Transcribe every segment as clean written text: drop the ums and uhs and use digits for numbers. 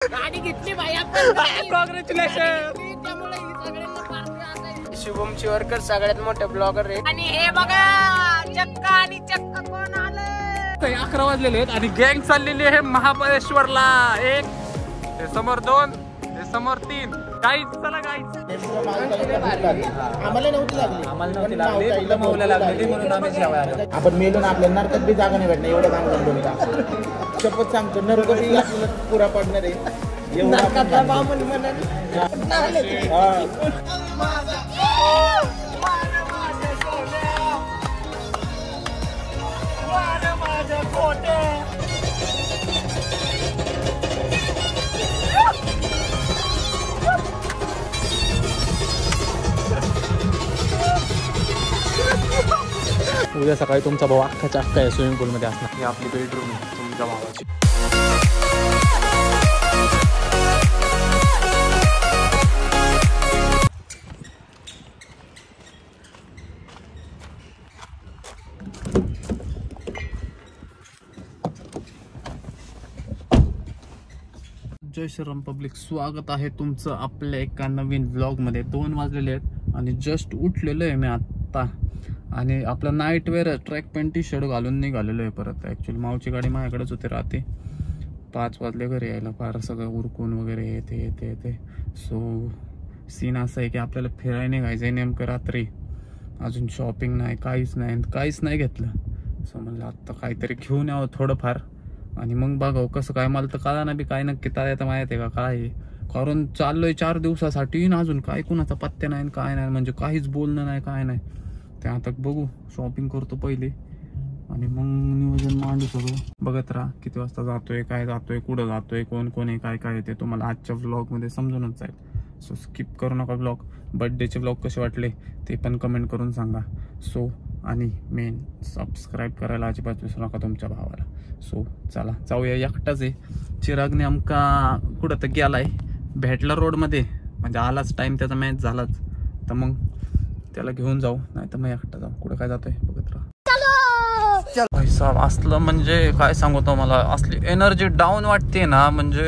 गाडी घेतली भाई आपण. कॉंग्रॅच्युलेशन. त्यामुळे सगळ्यांना पार्टी. शुभमची वर्कर सगळ्यात मोठे ब्लॉगर आहे. आणि हे बघा चक्का आणि चक्का कोण आले. 11 वाजलेले आहेत आणि गँग चाललेली आहे महाबळेश्वरला. 1 हे समोर 2 हे समोर 3. गाईच चला गाईच. आम्हाला नव्हती लागली. म्हणून आम्ही जेवायला आलो. आपण मेलो ना आपल्या नरकात बी जागा नाही भेटणार एवढं काम करतो. शपथ सांगतो नरक बी पुरा पडणार आहे. उद्या सकाळी तुमचा भाऊ अख्खाच्या अख्खा आहे स्विमिंग पूलमध्ये असणार. ही आपली बेडरूम आहे तुमच्या भावाची. जय श्रीराम पब्लिक, स्वागत आहे तुमचं आपल्या एका नवीन व्लॉगमध्ये. 2 वाजलेले आहेत आणि जस्ट उठलेलो आहे मी आत्ता. आणि आपलं night wear track pant T shirt घालून निघालेलो आहे परत. ॲक्च्युली मावची गाडी माझ्याकडेच होते राहते. 5 वाजले घरी यायला, फार सगळं उरकून वगैरे येते. सो सीन असं आहे की आपल्याला फिरायला निघायचं आहे नेमकं रात्री. अजून शॉपिंग नाही, काहीच नाही घेतलं. सो म्हणलं आत्ता काहीतरी घेऊन यावं थोडंफार आणि मग बघावं कसं काय. मला तर कळा ना बी काय नक्की आता माहिती आहे का काय. कारण चाललोय 4 दिवसासाठी ना अजून काय कुणाचा पत्त्या नाही काय नाही. म्हणजे काहीच बोलणं नाही काय नाही. ते आता बघू, शॉपिंग करतो पहिले आणि मग नियोजन मांडू सगळं. बघत राहा किती वाजता जातोय, काय जातोय, कुठं जातोय, कोण आहे, काय येते तुम्हाला आजच्या व्लॉगमध्ये समजूनच जाईल. सो स्किप करू नका व्लॉग. बर्थडेचे व्लॉग कसे वाटले ते पण कमेंट करून सांगा. सो आणि मेन सबस्क्राईब करायला अजिबात विसरू नका तुमच्या भावाला. सो चला जाऊया. एकटाच आहे. चिराग नेमका कुठं तर गेलाय, भेटला रोडमध्ये. म्हणजे आलाच टाइम त्याचा, मॅच झालाच. तर मग त्याला घेऊन जाऊ, नाही तर मग एकटा जाऊ. कुठं काय जातोय बघत राहा. साहेब असलं म्हणजे काय सांगू तो, मला असली एनर्जी डाऊन वाटते ना. म्हणजे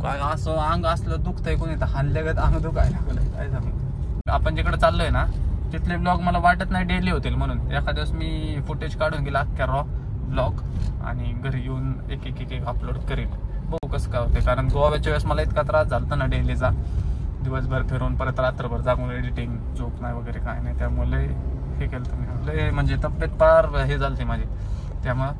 काय असं अंग असलं दुखतंय, कोणी तर हानल्यागत अंग दुखायला लागलंय. काय सांगू, आपण जिकडे चाललोय ना तिथले ब्लॉग मला वाटत नाही डेली होतील. म्हणून एखाद्या दिवस मी फुटेज काढून गेला अख्ख्या रॉ ब्लॉग आणि घरी येऊन एक अपलोड करेन. बघू कसं काय होते. कारण गोव्याच्या वेळेस मला इतका त्रास झाला ना डेलीचा. दिवसभर फिरून परत रात्रभर जागून एडिटिंग, झोप नाही वगैरे काय नाही. त्यामुळे हे केलं तुम्ही म्हणजे तब्येत फार हे झाली माझी. त्यामुळं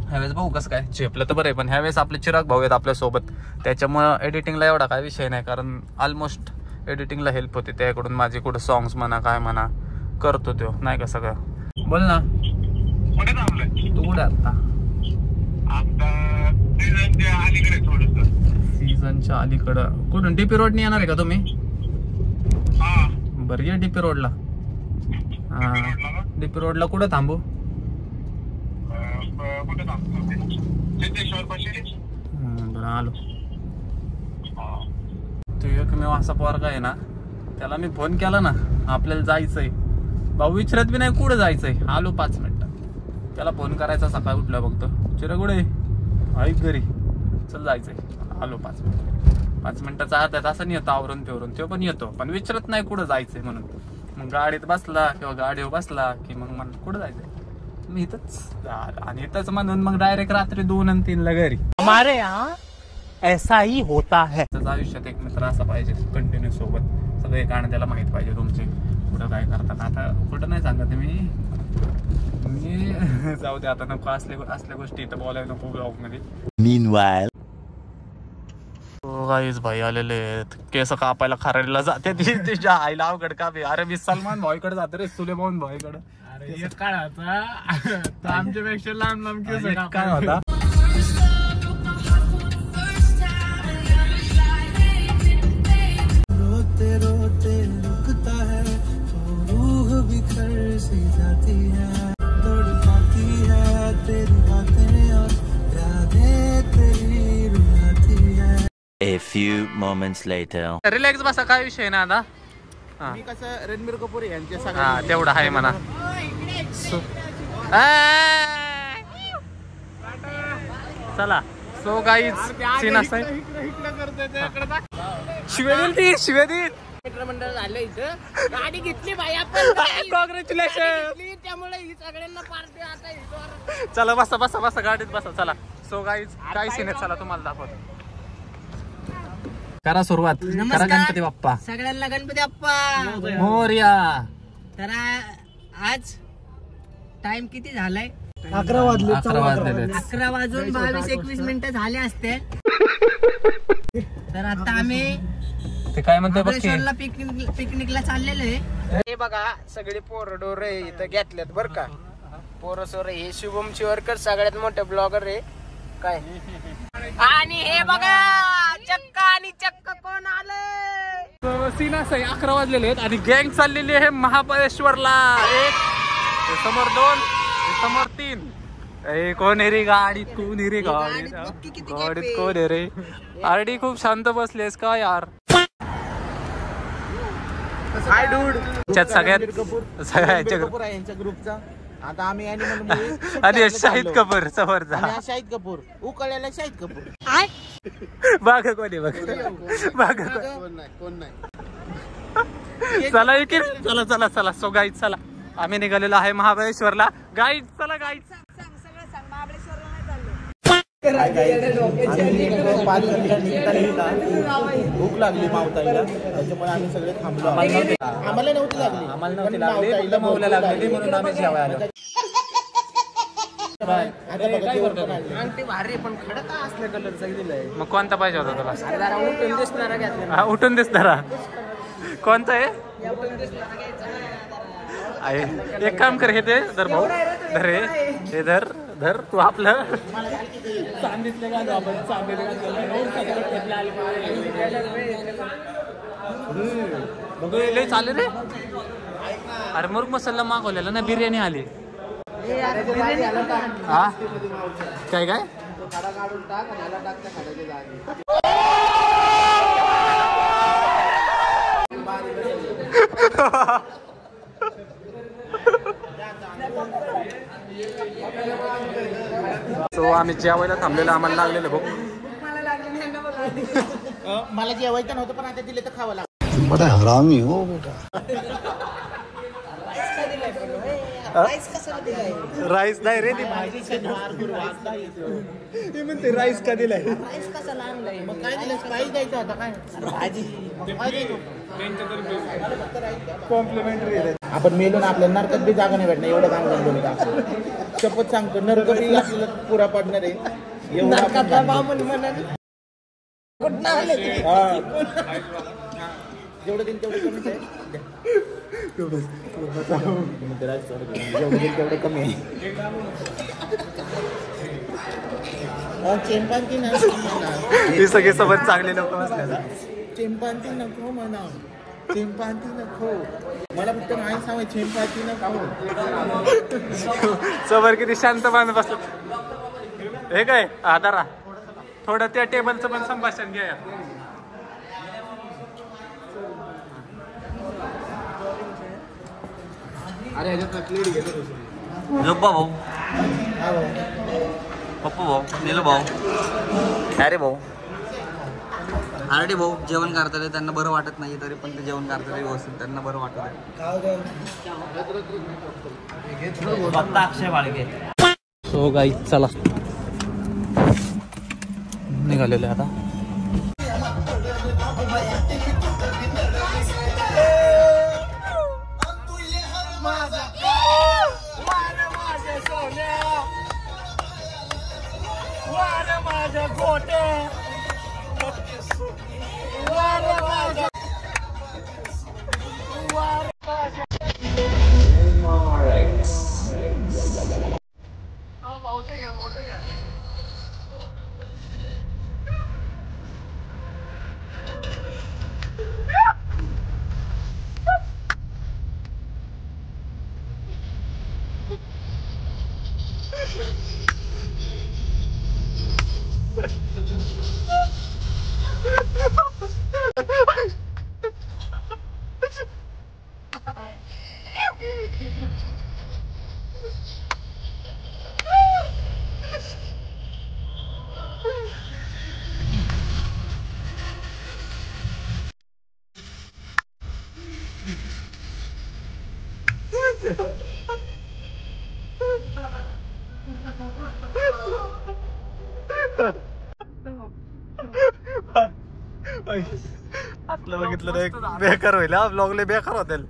ह्यावेळेस बघू कसं काय. झेपलं तर बरं आहे, पण ह्यावेळेस आपले चिराग भाऊ आहेत आपल्यासोबत. त्याच्यामुळं एडिटिंगला एवढा काय विषय नाही. कारण ऑलमोस्ट एडिटिंगला हेल्प होते त्याकडून माझे. कुठं सॉंग्स म्हणा काय म्हणा करतो तो, नाही का सगळं. बोल ना तू कुठे आता? सीझनच्या अलीकडं कुठून? डीपी रोडने येणार आहे का तुम्ही? बरं या डीपी रोडला. हा डीपी रोडला कुठं थांबू? बरं आलो. तू एकमेव असा पोरगा आहे ना, त्याला मी फोन केला ना आपल्याला जायचंय, भाऊ विचारत बी नाही कुठं जायचंय. आलो 5 मिनिटात. त्याला फोन करायचा सकाळी उठला बघतो, चिरा कुठे ऐक घरी, चल जायचंय. आलो 5 मिनिट. 5 मिनिटाचा अर्धा तासाने येतो आवरून फिरून. तो पण येतो, पण विचारत नाही कुठं जायचंय म्हणून. मग गाडीत बसला किंवा गाडीवर बसला की मग मला कुठं जायचंय, मी इथंच. आणि इथंच म्हणून मग डायरेक्ट रात्री 2 आणि 3 ला घरी. हमारे यहाँ ऐसा ही होता है. आयुष्यात एक मित्र असा पाहिजे कंटिन्यू सोबत. सगळे कारण त्याला माहित पाहिजे तुमचे कुठं काय करतात. आता कुठं नाही सांगत मी जाऊ दे आता. नको असल्या गोष्टी इथं बोलायला नको ब्लॉग मध्ये. मीनवाइल गाईज भाई आलेले आहेत. केस कापायला खारायला जाते तिच्या आईला अवघड का बे. अरे मी सलमान भाईकडे जातो रे, सुलेमान भाईकडे. अरे काय होता आमच्यापेक्षा लांब केस काय होता. A few moments later. Relax बसा, काय विषय ना आता. मी कसं रणबीर कपूर यांचे हा तेवढं आहे म्हणा. चला सो गाईज सीन असा शिवेदील मित्रमंडळ झालं इथं. गाडी घेतली भाई आपण. कॉंग्रॅच्युलेशन. त्यामुळे ही सगळ्यांना पार्टी आता इथं. चला बसा बसा बसा गाडीत बसा चला. सो गाईज काय सीन आहे चला तुम्हाला दाखवतो. करा सुरुवात. करा गणपती बाप्पा. सगळ्यांना गणपती बाप्पा मोरया. तर आज टाइम किती झालाय? 11 वाजलेले. 11 वाजून 22-21 मिनिटं झाले असते. तर आता आम्ही ते काय म्हणतोय बघ पिकनिकला चाललेलो आहे. हे बघा सगळे पोरं डोर इथं घेतल्यात बर का. पोरं सोर हे शुभम शिवरकर सगळ्यात मोठे ब्लॉगर आहे काय. आणि हे बघा चक्का आणि चक्क कोण आले. सीन असं आहे 11 वाजलेले आहेत आणि गँग चाललेली आहे महाबळेश्वरला. एक समोर 2 समोर 3. कोण आहे रे गाडीत. कोण आहे रे गाडीत कोण आहे रे. आरडी खूप शांत बसलेस का यार. हाय डूड. त्यात सगळ्यात कपूर आहे यांच्या ग्रुपचा. आता आम्ही आणि शाहिद कपूर समोरचा. शाहिद कपूर उकळलेला शाहिद कपूर. बाग कोणी बघ बाग कोण नाही. चला इकडे चला चला चला. सो गाईज चला आम्ही निघालेलो आहे महाबळेश्वरला. गाईज चला गाईज. 5 भूक लागली मावताईला त्याच्यामुळे आम्ही सगळे थांबलो. आम्हाला नव्हती लागली माऊला लागलेली म्हणून आम्ही जेवायला आलो. अंगठी भारी पण खडक असल्या कलरचा दिलाय. मग कोणता पाहिजे होता तुला. जरा उठून दिसणारा घेतला. उठून दिसणारा कोणता आहे. एक काम कर हे ते धर भाऊ धर हे धर धर तू आपलं चांदीतले घालू आपण. चांदीतले चाले रे. अरे मुर्ग मसाला मागवलेला ना बिर्याणी आली. हा काय काय तो आम्ही जेवायला थांबलेलं आम्हाला लागलेलं बघ. मला जेवायचं नव्हतं पण आता दिले तर खावं लागतं. बड़ा हरामी हो बेटा. राईस नाही रे. ती म्हणते राईस का दिलाय. मग काय दिलं. स्पाईस द्यायचं होता काय भाजी. कॉम्प्लिमेंटरी. आपण मेलो ना आपल्याला नरकात बी जागा नाही भेटणार एवढं काम बोलतो. शपथ सांगतो नरक बी आपल्याला पुरा पडणार आहे. जेवढं दिन तेवढं कमीच आहे. तेवढं कमी आहे. चेंपांती हे सगळे सोबत चांगले लोक बसले. चेंपांती नको म्हणा. चेंपांती नको मला फक्त नाही सांगाय. चेंपांती नको. समोर किती शांत मान बसत. हे काय आधारा थोडं त्या टेबलचं पण संभाषण घ्या. अरे जोब्बा भाऊ पप्पू भाऊ नीलू भाऊ अरे भाऊ आरडी भाऊ जेवण करतात. त्यांना बरं वाटत नाही तरी पण ते जेवण करतात व्यवस्थित. त्यांना बरं वाटत आहे. फक्त अक्षय बाळगे. सो गाईज चला निघालेलो आता. आपलं बघितलं ना एक बेकार होईल हा ब्लॉगले बेकार होतील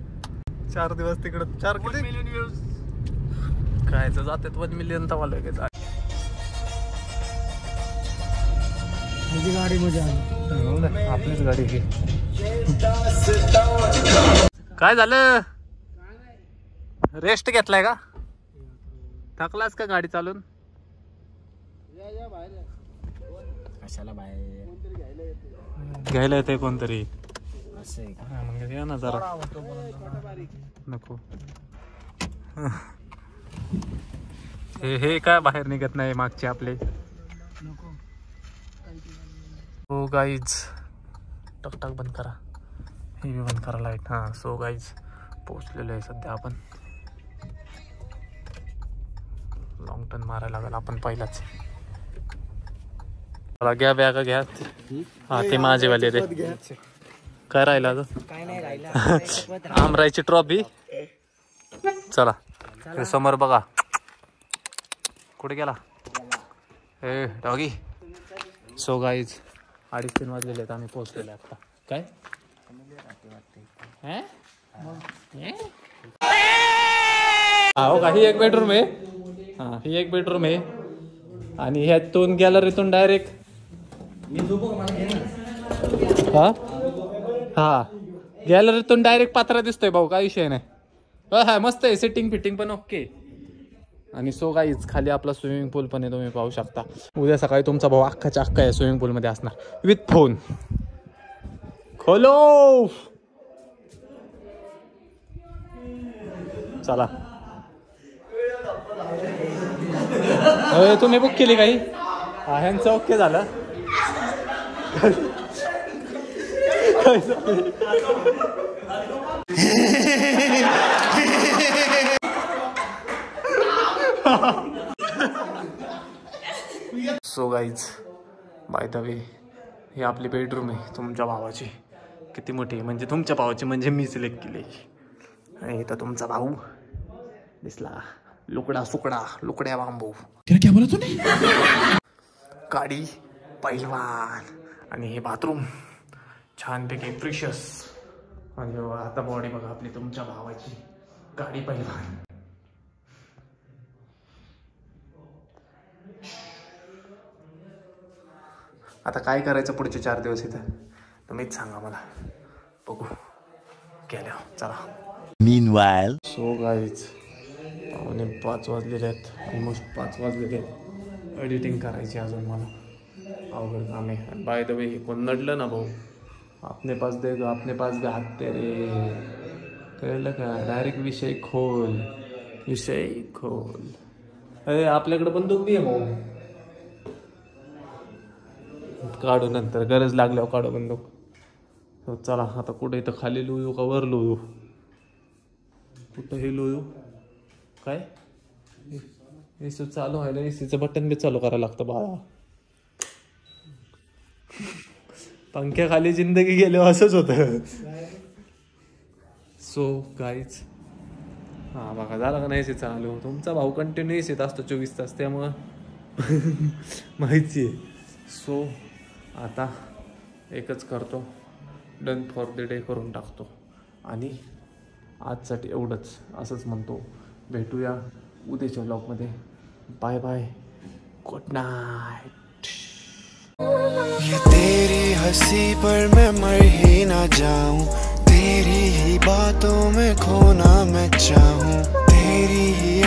4 दिवस तिकडे 4 किती मिलियन व्ह्यूज काय जातात 1 मिलियन तर मला लगेच गाडी मध्ये आपलीच गाडी घे काय झालं रेस्ट घेतलाय का थकलास का गाडी चालून कशाला बाहेर घ्यायला येते कोणतरी असं आहे का? मग या ना जरा नको हे काय बाहेर निघत नाही मागचे आपले हो गाईज टकटक बंद करा हे बी बंद करा लाईट हा सो गाईज पोहोचलेलो आहे सध्या आपण लॉंग टर्न मारायला लागेल आपण पहिलाच घ्या बॅग घ्या हा ते माझेवाले रे काय राहिला काय नाही राहिला आमरायची ट्रॉफी चला ते समोर बघा कुठे गेला ए डॉगी सो गाईज 2:30 वाजलेले आहेत आम्ही पोहोचलेले आता काय हो का ही एक बेडरूम आहे हा ही एक बेडरूम आहे आणि ह्यातून गॅलरीतून डायरेक्ट हा गॅलरीतून डायरेक्ट पात्रा दिसतोय भाऊ काय विषय नाही हा मस्त आहे सेटिंग फिटिंग पण ओके आणि सो गाईज खाली आपला स्विमिंग पूल पण आहे तुम्ही पाहू शकता उद्या सकाळी तुमचा भाऊ अख्खाच्या अख्खा आहे स्विमिंग पूल मध्ये असणार विथ फोन खोलो चला तुम्ही बुक केली काही ह्यांचं ओके झालं so guys by the way ही आपली बेडरूम आहे तुमच्या भावाची किती मोठी आहे म्हणजे तुमच्या भावाची म्हणजे मी सिलेक्ट केली आणि इथं तुमचा भाऊ दिसला लुकड्या बांबू क्या बोला तूने गाडी पहिलवान आणि हे बाथरूम छानपैकी प्रिशियस म्हणजे आता बॉडी बघा आपली तुमच्या भावाची गाडी पहिलवान आता काय करायचं पुढचे 4 दिवस इथं तुम्हीच सांगा मला बघू गेल्या चला मीनवाइल सो गाईज 5 वाजलेले आहेत ऑलमोस्ट 5 वाजलेले आहेत एडिटिंग करायची अजून मला अवघड काम आहे बाय द वे हे कोण नडलं ना भाऊ आपने पास देगा आपने पास भी हात तेरे कळलं का डायरेक्ट विषय खोल अरे आपल्याकडे बंदूक बी आहे भाऊ काढू नंतर गरज लागल्यावर काढू बंदूक हो चला आता कुठे इथं खाली लोयू का वर लोयू कुठं हे लोयू काय एसी चालू आहे ना एसीचं बटन बी चालू करायला लागतं बाळा पंख्याखाली जिंदगी गेलो असंच होतं सो गाईज हा बघा झालं का नाही एसी चालू तुमचा भाऊ कंटिन्यू एसीत असतो 24 तास त्यामुळं माहिती आहे सो आता एकच करतो डन फॉर द डे करून टाकतो आणि आजसाठी एवढंच असंच म्हणतो भेटूया उद्याच्या व्लॉगमध्ये बाय बाय गुड नाईट ये तेरी हंसी पर मैं मर ही ना जाऊं तेरी ही बातों में खोना मैं चाहूं तेरी ही